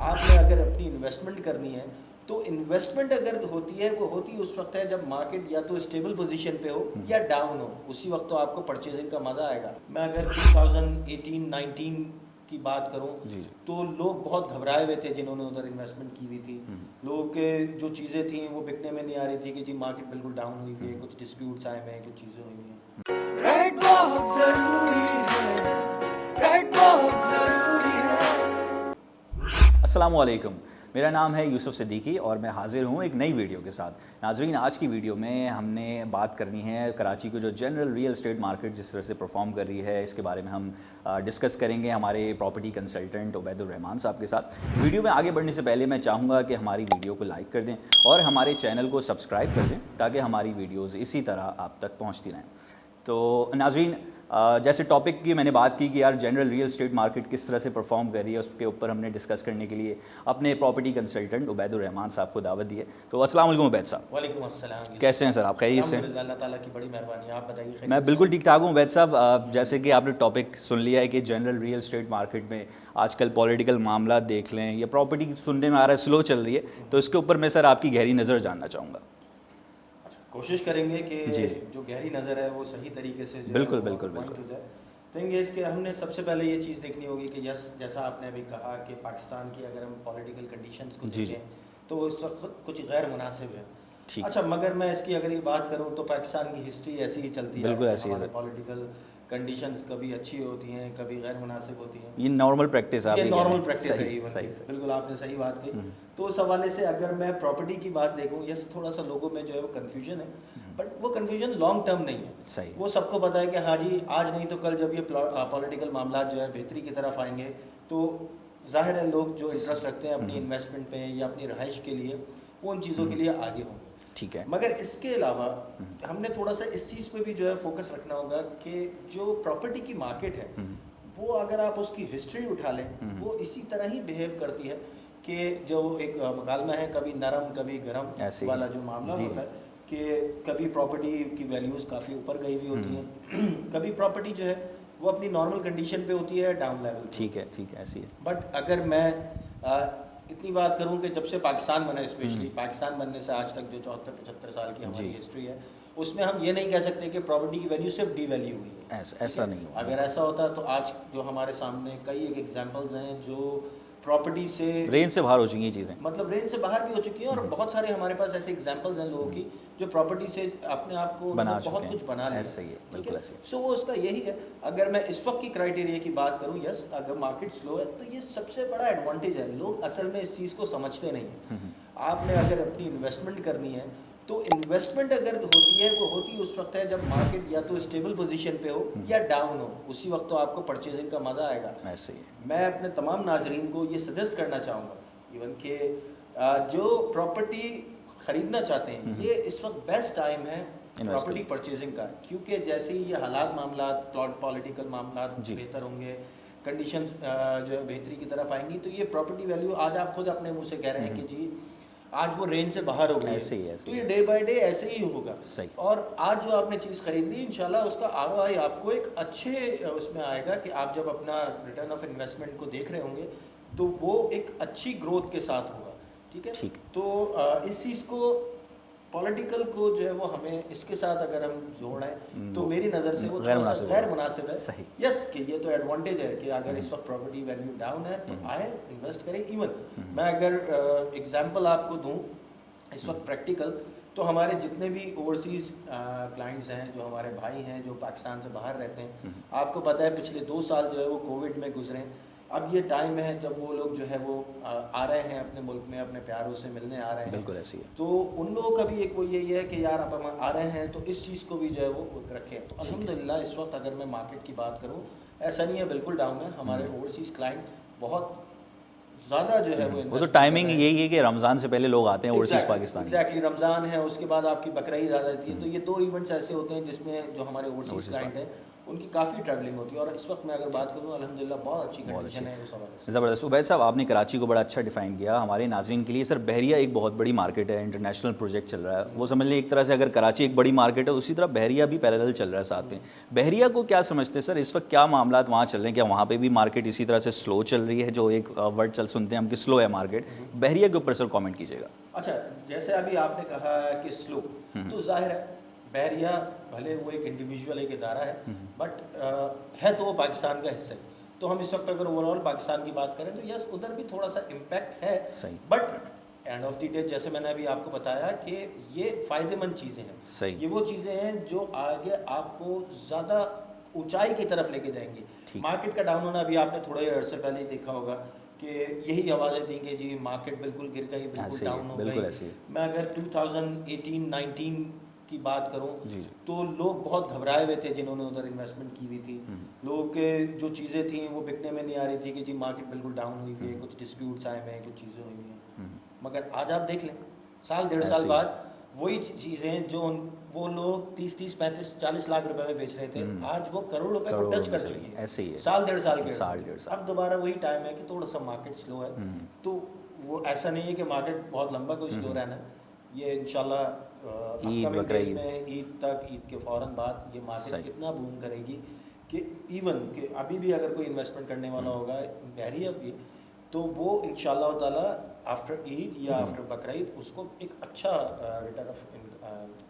आपने अगर अपनी इन्वेस्टमेंट करनी है तो इन्वेस्टमेंट अगर होती है वो होती उस वक्त है जब मार्केट या तो स्टेबल पोजीशन पे हो या डाउन हो, उसी वक्त तो आपको परचेजिंग का मज़ा आएगा। मैं अगर 2018-19 की बात करूं जी जी। तो लोग बहुत घबराए हुए थे जिन्होंने उधर इन्वेस्टमेंट की हुई थी। लोगों के जो चीज़ें थी वो बिकने में नहीं आ रही थी कि जी मार्केट बिल्कुल डाउन हुई है, कुछ डिस्प्यूट्स आए हुए हैं, कुछ चीज़ें हुई हैं। रेड बॉक्स जरूरी है, रेड बॉक्स जरूरी है। अस्सलामुअलैकुम, मेरा नाम है यूसुफ सिद्दीकी और मैं हाज़िर हूँ एक नई वीडियो के साथ। नाज़रीन, आज की वीडियो में हमने बात करनी है कराची को जो जनरल रियल एस्टेट मार्केट जिस तरह से परफॉर्म कर रही है, इसके बारे में हम डिस्कस करेंगे हमारे प्रॉपर्टी कंसल्टेंट उबैदुर रहमान साहब के साथ। वीडियो में आगे बढ़ने से पहले मैं चाहूँगा कि हमारी वीडियो को लाइक कर दें और हमारे चैनल को सब्सक्राइब कर दें ताकि हमारी वीडियोज़ इसी तरह आप तक पहुँचती रहें। तो नाज़रीन, जैसे टॉपिक की मैंने बात की कि यार जनरल रियल एस्टेट मार्केट किस तरह से परफॉर्म कर रही है, उसके ऊपर हमने डिस्कस करने के लिए अपने प्रॉपर्टी कंसल्टेंट उबैदुर रहमान साहब को दावत दी है। तो अस्सलाम वालेकुम उबैद साहब। वालेकुम अस्सलाम। कैसे हैं सर आप? खैरियत से? अल्हम्दुलिल्लाह, अल्लाह ताला की बड़ी मेहरबानी। आप बताइए? खैरियत मैं से? बिल्कुल ठीक ठाक हूँ उबैद साहब। जैसे कि आपने टॉपिक सुन लिया है कि जनरल रियल एस्टेट मार्केट में आजकल पॉलिटिकल मामला देख लें या प्रॉपर्टी सुनने में आ रहा है स्लो चल रही है, तो इसके ऊपर मैं सर आपकी गहरी नज़र जानना चाहूँगा। कोशिश करेंगे कि जी। जो गहरी नज़र है वो सही तरीके से जो बिल्कुल है वो बिल्कुल पॉइंट बिल्कुल। हो जाए। थिंग इज़ कि हमने सबसे पहले ये चीज़ देखनी होगी कि यस, जैसा आपने अभी कहा कि पाकिस्तान की अगर हम पॉलिटिकल कंडीशंस को जी, जी। देखें तो इस वक्त कुछ गैर मुनासिब है। ठीक। अच्छा, मगर मैं इसकी अगर ये बात करूँ तो पाकिस्तान की हिस्ट्री ऐसी ही चलती है। बिल्कुल ऐसी है हमारे सर। पॉलिटिकल कंडीशंस कभी अच्छी होती हैं, कभी गैर मुनासिब होती हैं। ये नॉर्मल प्रैक्टिस आप ये ही कह रहे नॉर्मल हैं। प्रैक्टिस है सही इवन सही की। सही। बिल्कुल आपने सही बात कही। तो उस हवाले से अगर मैं प्रॉपर्टी की बात देखूं, यस थोड़ा सा लोगों में जो है वो कन्फ्यूजन है, बट वो कन्फ्यूजन लॉन्ग टर्म नहीं है। सही। वो सबको पता है कि हाँ जी, आज नहीं तो कल जब ये पॉलिटिकल मामला जो है बेहतरी की तरफ आएंगे तो जाहिर है लोग जो इंटरेस्ट रखते हैं अपनी इन्वेस्टमेंट पे या अपनी रहाइश के लिए, वो उन चीज़ों के लिए आगे होंगे। ठीक है। मगर इसके अलावा हमने थोड़ा सा इस चीज़ पे भी जो है फोकस रखना होगा कि जो प्रॉपर्टी की मार्केट है वो अगर आप उसकी हिस्ट्री उठा लें वो इसी तरह ही बिहेव करती है कि जो एक मुकालमा है, कभी नरम कभी गरम ऐसे ही। वाला जो मामला जी, होता है कि कभी प्रॉपर्टी की वैल्यूज़ काफ़ी ऊपर गई हुई होती हैं कभी प्रॉपर्टी जो है वो अपनी नॉर्मल कंडीशन पे होती है, डाउन लेवल। ठीक है ठीक है, ऐसी है। बट अगर मैं इतनी बात करूं कि जब से पाकिस्तान बना, स्पेशली पाकिस्तान बनने से आज तक जो 74-75 साल की हमारी हिस्ट्री है, उसमें हम ये नहीं कह सकते कि प्रॉपर्टी की वैल्यू सिर्फ डी वैल्यू हुई है। ऐसा नहीं हुआ। अगर ऐसा होता तो आज जो हमारे सामने कई एक एग्जांपल्स हैं जो प्रॉपर्टी से रेंज से बाहर हो चुकी हैं चीज़ें। मतलब रेंज से बाहर भी हो चुकी हैं और बहुत सारे हमारे पास ऐसे एग्जांपल्स हैं लोगों की जो प्रॉपर्टी से अपने आप को बना मतलब बहुत चुके कुछ हैं। बना लिया। ऐसे ही है, ठीक बिल्कुल है? ऐसे ही। सो वो उसका यही है। अगर मैं इस वक्त की क्राइटेरिया की बात करूं, यस अगर मार्केट स्लो है तो ये सबसे बड़ा एडवांटेज है। लोग असल में इस चीज़ को समझते नहीं हैं। आपने अगर अपनी इन्वेस्टमेंट करनी है तो इन्वेस्टमेंट अगर होती है वो होती उस वक्त है जब मार्केट या तो स्टेबल पोजीशन पे हो या डाउन हो, उसी वक्त तो आपको परचेजिंग का मज़ा आएगा। ऐसे ही। मैं अपने तमाम नाजरीन को ये सजेस्ट करना चाहूँगा इवन कि जो प्रॉपर्टी ख़रीदना चाहते हैं ये इस वक्त बेस्ट टाइम है प्रॉपर्टी परचेजिंग का, क्योंकि जैसे ही ये हालात मामला पॉलिटिकल मामला बेहतर होंगे, कंडीशंस जो है बेहतरी की तरफ आएंगी तो ये प्रॉपर्टी वैल्यू आज आप खुद अपने मुंह से कह रहे हैं कि जी आज वो रेंज से बाहर हो गई ऐसे ही, तो ये डे बाय डे ऐसे ही होगा। सही। और आज जो आपने चीज़ खरीद ली इंशाल्लाह उसका ROI आपको एक अच्छे उसमें आएगा कि आप जब अपना रिटर्न ऑफ इन्वेस्टमेंट को देख रहे होंगे तो वो एक अच्छी ग्रोथ के साथ होगा। ठीक है? ठीक। तो इस चीज़ को पॉलिटिकल को जो है वो हमें इसके साथ अगर हम जोड़ें तो मेरी नज़र से वो गैर थोड़ा सा मुनासिब गैर मुनासिब है। सही। यस कि ये तो एडवांटेज है कि अगर इस वक्त प्रॉपर्टी वैल्यू डाउन है तो आए इन्वेस्ट करें। इवन मैं अगर एग्जांपल आपको दूं इस वक्त प्रैक्टिकल, तो हमारे जितने भी ओवरसीज़ क्लाइंट्स हैं, जो हमारे भाई हैं जो पाकिस्तान से बाहर रहते हैं, आपको पता है पिछले 2 साल जो है वो कोविड में गुजरे। अब ये टाइम है जब वो लोग जो है वो आ रहे हैं अपने मुल्क में, अपने प्यारों से मिलने आ रहे हैं। बिल्कुल ऐसी है। तो उन लोगों का भी एक वो यही है कि यार अब हम आ रहे हैं तो इस चीज़ को भी जो है वो रखें। तो अल्हम्दुलिल्लाह इस वक्त अगर मैं मार्केट की बात करूँ ऐसा नहीं है बिल्कुल डाउन है। हमारे ओवरसीज़ क्लाइंट बहुत ज़्यादा जो है वो तो टाइमिंग यही है कि रमज़ान से पहले लोग आते हैं ओवरसीज़ पाकिस्तान। एग्जैक्टली, रमज़ान है उसके बाद आपकी बकरा ईद आ जाती है। तो ये 2 इवेंट्स ऐसे होते हैं जिसमें जो हमारे ओवरसीज़ क्लाइंट हैं उनकी काफ़ी ट्रैवलिंग होती है। और इस वक्त मैं अगर बात करूँ अल्हम्दुलिल्लाह बहुत अच्छी बहुत कंडीशन अच्छी। है उस हवाले से। ज़बरदस्त। उबैद साहब, आपने कराची को बड़ा अच्छा डिफ़ाइन किया हमारे नाज़रीन के लिए। सर, बहरिया एक बहुत बड़ी मार्केट है, इंटरनेशनल प्रोजेक्ट चल रहा है, वो समझ लें एक तरह से। अगर कराची एक बड़ी मार्केट है, उसी तरह बहरिया भी पैरेलल चल रहा है साथ में। बहरिया को क्या समझते हैं सर, इस वक्त क्या मामलात वहाँ चल रहे हैं? क्या वहाँ पे भी मार्केट इसी तरह से स्लो चल रही है, जो एक वर्ड चल सुनते हैं हम कि स्लो है मार्केट? बहरिया के ऊपर सर कॉमेंट कीजिएगा। अच्छा, जैसे अभी आपने कहा कि स्लो, तो जाहिर है बहरिया भले वो एक इंडिविजुअल एक इदारा है, बट है तो वो पाकिस्तान का हिस्सा है। तो हम इस वक्त अगर ओवरऑल पाकिस्तान की बात करें तो यस, उधर भी थोड़ा सा इम्पैक्ट है। सही। But end of the day जैसे मैंने अभी आपको बताया कि ये फ़ायदेमंद चीज़ें हैं। सही। ये वो चीज़ें हैं जो आगे आपको ज़्यादा ऊंचाई की तरफ लेके जाएंगी। ठीक। मार्केट का डाउन होना अभी आपने थोड़े अरसे पहले ही देखा होगा कि यही आवाज़ें थी कि जी मार्केट बिल्कुल गिर गई, बिल्कुल ऐसे ही है, डाउन हो बिल्कुल गई। ऐसे ही है। मैं अगर 2018-19 की बात करूं जी जी। तो लोग बहुत घबराए हुए थे जिन्होंने उधर इन्वेस्टमेंट की हुई थी। लोगों के जो चीज़ें थी वो बिकने में नहीं आ रही थी कि जी मार्केट बिल्कुल डाउन हुई हुई है, कुछ डिस्प्यूट्स आए हुए हैं, कुछ चीज़ें हुई हुई हैं। मगर आज आप देख लें, साल डेढ़ ऐसे साल ही। बाद वही चीज़ें जो वो लोग 30-30, 35-40 लाख रुपए में बेच रहे थे, आज वो करोड़ रुपए को करोड़ों टच में कर चली चुकी गई। है। ऐसे ही है। साल डेढ़ साल के साल अर्से डेढ़ में। साल। अब दोबारा वही टाइम है कि थोड़ा सा मार्केट स्लो है। तो वो ऐसा नहीं है कि मार्केट बहुत लंबा कोई स्लो रहना है। ये इंशाल्लाह ईद, अपकमिंग बकरा डेज ईद। में ईद तक, ईद के फ़ौरन बाद ये मार्केट सही। इतना बूम करेगी कि इवन कि अभी भी अगर कोई इन्वेस्टमेंट करने वाला होगा बहरिया भी, तो वो इंशाल्लाह ताला आफ्टर ईद या आफ्टर बकरा ईद उसको एक अच्छा रिटर्न ऑफ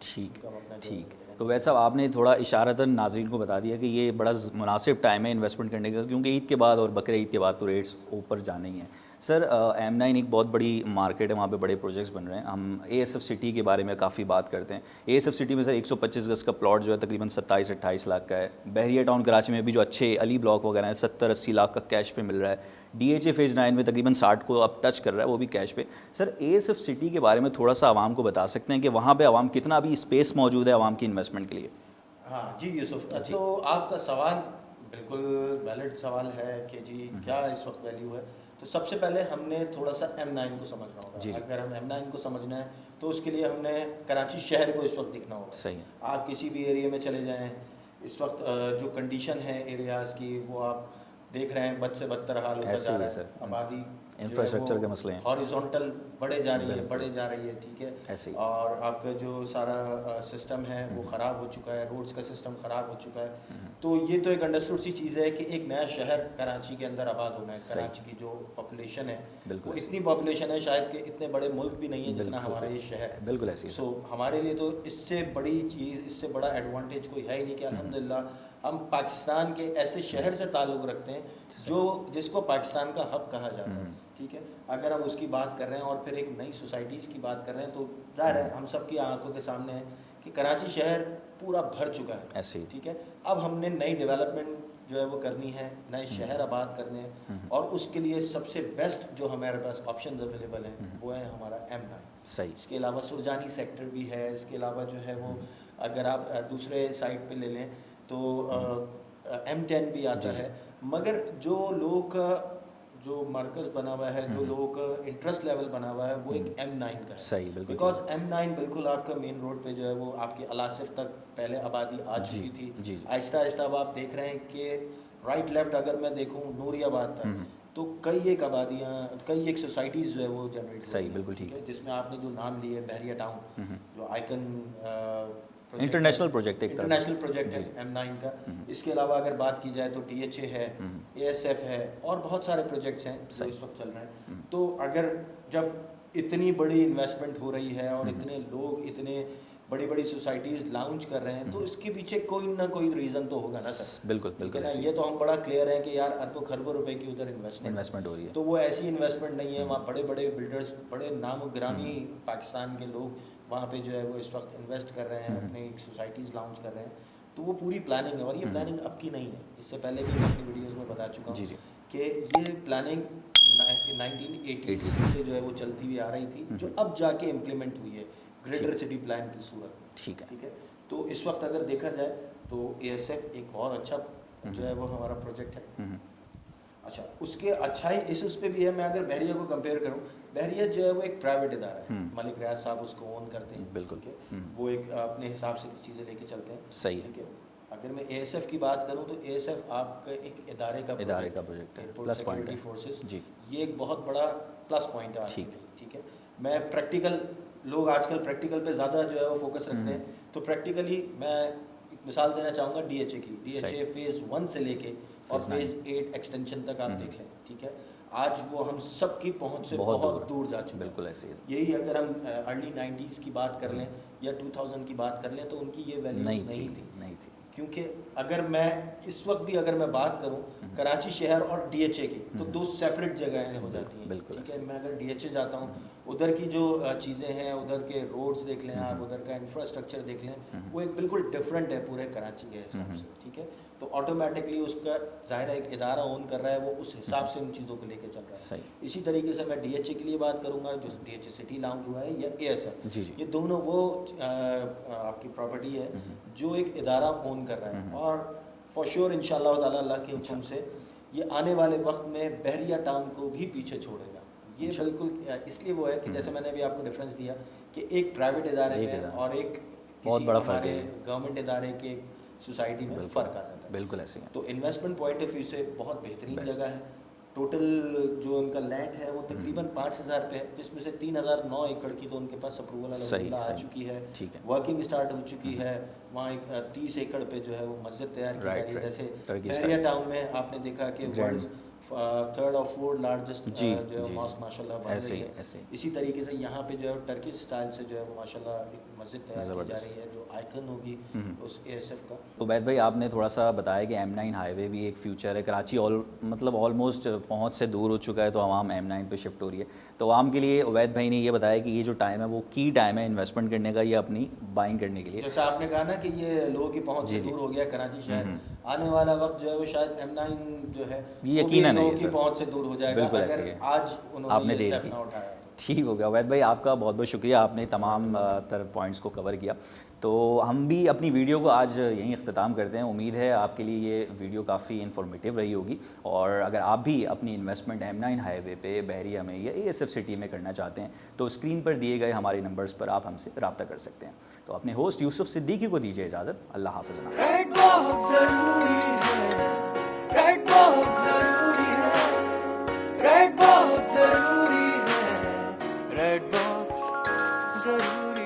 ठीक इनकम अपना जो ठीक। तो वैसे साहब, आपने थोड़ा इशारतन नाज़रीन को बता दिया कि ये बड़ा मुनासिब टाइम है इन्वेस्टमेंट करने का, क्योंकि ईद के बाद और बकरा ईद के बाद तो रेट्स ऊपर जाने ही हैं। सर, M9 एक बहुत बड़ी मार्केट है, वहाँ पे बड़े प्रोजेक्ट्स बन रहे हैं। हम ASF सिटी के बारे में काफ़ी बात करते हैं। ASF सिटी में सर 125 गज़ का प्लॉट जो है तकरीबन 27-28 लाख का है। बहरिया टाउन कराची में भी जो अच्छे अली ब्लॉक वगैरह हैं 70-80 लाख का कैश पे मिल रहा है। DHA फेज़ 9 में तकरीबन 60 को अब टच कर रहा है, वो भी कैश पे। सर, ASF सिटी के बारे में थोड़ा सा आवाम को बता सकते हैं कि वहाँ पे आवाम कितना अभी स्पेस मौजूद है आवाम की इन्वेस्टमेंट के लिए? हाँ जी यूसुफ, जी। तो आपका सवाल बिल्कुल वैलिड सवाल है कि जी क्या इस वक्त वैल्यू है। तो सबसे पहले हमने थोड़ा सा M9 को समझना होगा। जी जी। अगर हम M9 को समझना है तो उसके लिए हमने कराची शहर को इस वक्त देखना होगा। सही है। आप किसी भी एरिया में चले जाएं, इस वक्त जो कंडीशन है एरियाज़ की वो आप देख रहे हैं, बद से बदतर हाल होता ऐसे जा ही रहा है है। सर। आबादी इंफ्रास्ट्रक्चर के मसले हैं। हॉरिजॉन्टल बढ़े जा रही है, बिल्कुल। बढ़े जा रही है, ठीक है। ऐसे ही। और आपका जो सारा सिस्टम है वो ख़राब हो चुका है, रोड्स का सिस्टम ख़राब हो चुका है। तो ये तो एक अंडरस्टूड सी चीज़ है कि एक नया शहर कराची के अंदर आबाद होना है। सही। कराची की जो पॉपुलेशन है बिल्कुल वो ऐसे। इतनी पॉपुलेशन है शायद कि इतने बड़े मुल्क भी नहीं है जितना बिल्कुल हमारा सही। ये शहर है। बिल्कुल ऐसे ही। सो हमारे लिए तो इससे बड़ी चीज़, इससे बड़ा एडवांटेज कोई है ही नहीं कि अल्हम्दुलिल्लाह हम पाकिस्तान के ऐसे शहर से ताल्लुक़ रखते हैं जो जिसको पाकिस्तान का हब कहा जाता है, ठीक है। अगर हम उसकी बात कर रहे हैं और फिर एक नई सोसाइटीज़ की बात कर रहे हैं तो जाहिर है हम सबकी आंखों के सामने है कि कराची शहर पूरा भर चुका है, ऐसे ही। ठीक है। अब हमने नई डेवलपमेंट जो है वो करनी है, नए शहर आबाद करने हैं और उसके लिए सबसे बेस्ट जो हमारे पास ऑप्शंस अवेलेबल हैं वो है हमारा M9। सही। इसके अलावा सुरजानी सेक्टर भी है। इसके अलावा जो है वो अगर आप दूसरे साइड पे ले लें तो M10 भी आता जी, जी। है। मगर जो लोगों का जो मरकज़ बना हुआ है, जो लोगों का इंटरेस्ट लेवल बना हुआ है वो एक M9 का है। सही, बिल्कुल बिकॉज M9 बिल्कुल आपका मेन रोड पे जो है वो आपकी अलासिफ तक पहले आबादी आ जी, चुकी थी। जी, जी। आहिस्ता आहिस्ता अब आप देख रहे हैं कि राइट लेफ्ट अगर मैं देखूँ नूरियाबाद तक तो कई एक आबादियाँ, कई एक सोसाइटीज़ जो है वो जनरेट सही, बिल्कुल ठीक है। जिसमें आपने जो नाम लिए बहरिया टाउन जो आइकन इंटरनेशनल प्रोजेक्ट एक तरह का। इंटरनेशनल प्रोजेक्ट है M9 का। इसके अलावा अगर बात की जाए तो DHA है, ASF है और बहुत सारे प्रोजेक्ट्स हैं जो इस वक्त चल रहे हैं। तो अगर जब इतनी बड़ी इन्वेस्टमेंट हो रही है और इतने लोग इतने बड़ी बड़ी सोसाइटीज़ लॉन्च कर रहे हैं तो इसके पीछे कोई ना कोई रीज़न तो होगा ना सर। बिल्कुल ठीक है बिल्कुल ना, ऐसे ही। ये तो हम बड़ा क्लियर है कि यार अरबों खरबों रुपए की उधर इन्वेस्टमेंट हो रही है। तो वो ऐसी इन्वेस्टमेंट नहीं है। वहाँ बड़े बड़े बिल्डर्स, बड़े नाम गिरामी पाकिस्तान के लोग वहाँ पे जो है वो इस वक्त इन्वेस्ट कर रहे हैं, अपने सोसाइटीज़ लॉन्च कर रहे हैं। तो वो पूरी प्लानिंग है और ये प्लानिंग अब की नहीं है, इससे पहले भी मैं अपनी वीडियोज़ में बता चुका जी हूँ जी। कि ये प्लानिंग 1980 से जो है वो चलती हुई आ रही थी, जो अब जाके इम्प्लीमेंट हुई है ग्रेटर सिटी प्लान की सूरत में। ठीक है। ठीक है, तो इस वक्त अगर देखा जाए तो ASF एक बहुत अच्छा जो है वो हमारा प्रोजेक्ट है। अच्छा, उसके अच्छाई इस पे भी है। मैं अगर बहरिया को कंपेयर करूं, बहरिया जो है वो एक प्राइवेट इदारा है, मलिक रियाज साहब उसको ओन करते हैं। बिल्कुल। ठीक है, वो एक अपने हिसाब से चीज़ें लेके चलते हैं। सही है। ठीक है, अगर मैं एएसएफ की बात करूं तो एएसएफ आपका एक इदारे का प्रोजेक्ट है, एयरपोर्ट प्लस पॉइंट सिक्योरिटी है फोर्सेस जी। ये एक बहुत बड़ा प्लस पॉइंट है ठीक आपके लिए, ठीक है। मैं प्रैक्टिकल, लोग आजकल प्रैक्टिकल पे ज़्यादा जो है वो फोकस रखते हैं, तो प्रैक्टिकली मैं एक मिसाल देना चाहूँगा डीएचए की। डीएचए फेज़ 1 से लेके और फेज़ 8 एक्सटेंशन तक आप देख लें, ठीक है। आज वो हम सबकी पहुंच से बहुत दूर जा चुके हैं। बिल्कुल ऐसे ही यही अगर हम अर्ली 90s की बात कर लें या 2000 की बात कर लें तो उनकी ये वैल्यूज नहीं थी। क्योंकि अगर मैं इस वक्त भी अगर मैं बात करूं कराची शहर और डीएचए की, तो दो सेपरेट जगहें हो जाती हैं, ठीक है। मैं अगर डीएचए जाता हूं, उधर की जो चीज़ें हैं, उधर के रोड्स देख लें आप, उधर का इंफ्रास्ट्रक्चर देख लें, वो एक बिल्कुल डिफरेंट है पूरे कराची के हिसाब से, ठीक है। तो ऑटोमेटिकली उसका ज़ाहिर है एक इदारा ओन कर रहा है, वो उस हिसाब से उन चीज़ों को लेके चल रहा है। इसी तरीके से मैं डीएचए के लिए बात करूंगा, जो डीएचए सिटी लाउंज हुआ है या एएसएफ, ये दोनों वो आपकी प्रॉपर्टी है जो एक इदारा ओन कर रहा है। और फॉर श्योर इंशाल्लाह ताला अल्लाह के हुक्म से ये आने वाले वक्त में बहरिया टाउन को भी पीछे छोड़ेगा। ये बिल्कुल इसलिए वो है कि जैसे मैंने अभी आपको डिफरेंस दिया कि एक प्राइवेट इदारे में और एक बहुत बड़ा फर्क है, गवर्नमेंट इदारे के सोसाइटी में फ़र्क आ जाता है। बिल्कुल ऐसे ही। तो इन्वेस्टमेंट पॉइंट ऑफ व्यू से बहुत बेहतरीन जगह है। टोटल जो उनका लैंड है वो तकरीबन 5000 पे है, जिसमें से 3009 एकड़ की तो उनके पास अप्रूवल आ चुकी है, वर्किंग स्टार्ट हो चुकी है। वहाँ एक 30 एकड़ पे जो है वो मस्जिद तैयार की जा रही है। जैसे बहरिया टाउन में आपने देखा कि थर्ड और फोर्थ लार्जेस्ट जो है मॉस्क माशाल्लाह बन रही है। इसी तरीके से यहाँ पे जो है टर्किश स्टाइल से जो है वो माशाल्लाह एक मस्जिद तैयार की जा रही है जो आइकन होगी उस एएसएफ का। उबैद भाई आपने थोड़ा सा बताया कि M9 हाईवे भी एक फ्यूचर है। कराची मतलब ऑलमोस्ट पहुँच से दूर हो चुका है, तो आवाम M9 पे शिफ्ट हो रही है। तो आवाम के लिए उबैद भाई ने ये बताया कि ये जो टाइम है वो की टाइम है इन्वेस्टमेंट करने का या अपनी बाइंग करने के लिए। जैसे आपने कहा ना कि ये लोगों की पहुँच से दूर हो गया कराची शहर, आने वाला वक्त जो है वो शायद M9 जो है ये यकीनन है, की पहुँच से दूर हो जाएगा अगर आज उन्होंने ये स्टेप ना उठाया। ठीक हो गया उबैद भाई, आपका बहुत बहुत शुक्रिया, आपने तमाम तरह पॉइंट्स को कवर किया। तो हम भी अपनी वीडियो को आज यहीं अख्ताम करते हैं। उम्मीद है आपके लिए ये वीडियो काफ़ी इन्फॉर्मेटिव रही होगी, और अगर आप भी अपनी इन्वेस्टमेंट M9 हाईवे पे बहरिया में या एएसएफ सिटी में करना चाहते हैं तो स्क्रीन पर दिए गए हमारे नंबर्स पर आप हमसे रब्ता कर सकते हैं। तो अपने होस्ट यूसुफ सिद्दीकी को दीजिए इजाज़त। अल्लाह हाफ़िज़। रेड बॉक्स जरूरी